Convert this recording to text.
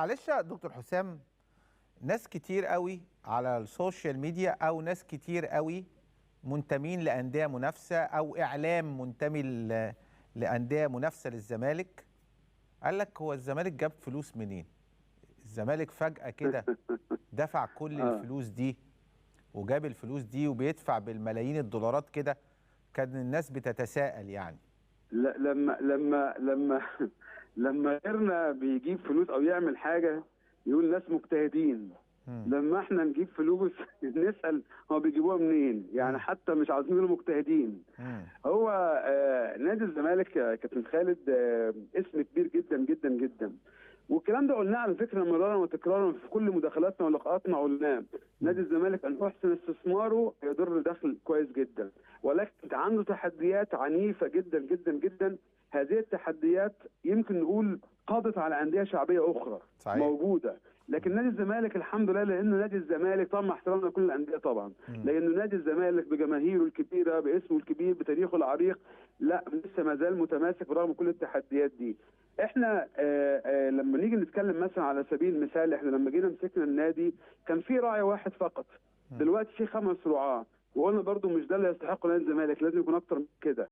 معلش يا دكتور حسام، ناس كتير قوي على السوشيال ميديا او ناس كتير قوي منتمين لأندية منافسة او اعلام منتمي لأندية منافسة للزمالك. قال لك هو الزمالك جاب فلوس منين؟ الزمالك فجأة كده دفع كل اه الفلوس دي وجاب الفلوس دي وبيدفع بالملايين الدولارات كده. كان الناس بتتساءل يعني. لا، لما لما غيرنا بيجيب فلوس او يعمل حاجه يقول ناس مجتهدين. مم. لما احنا نجيب فلوس نسال هو بيجيبوها منين، يعني مم. حتى مش عاوزين نقول مجتهدين. مم. هو نادي الزمالك يا كابتن خالد اسم كبير جدا جدا جدا، والكلام ده قلناه على فكره مرارا وتكرارا في كل مداخلاتنا ولقاءاتنا. قلناه نادي مم. الزمالك ان احسن استثماره يضر دخل كويس جدا، ولكن عنده تحديات عنيفه جدا جدا جدا. هذه التحديات يمكن نقول قضت على انديه شعبيه اخرى صحيح. موجوده، لكن نادي الزمالك الحمد لله، لانه نادي الزمالك طبعا مع احترامنا لكل الانديه طبعا، مم. لانه نادي الزمالك بجماهيره الكبيره باسمه الكبير بتاريخه العريق لا لسه ما زال متماسك برغم كل التحديات دي. احنا لما نيجي نتكلم مثلا على سبيل المثال، احنا لما جينا مسكنا النادي كان في راعي واحد فقط، دلوقتي في 5 رعاة، وقلنا برضو مش ده اللي يستحقه نادي الزمالك، لازم يكون اكتر من كده.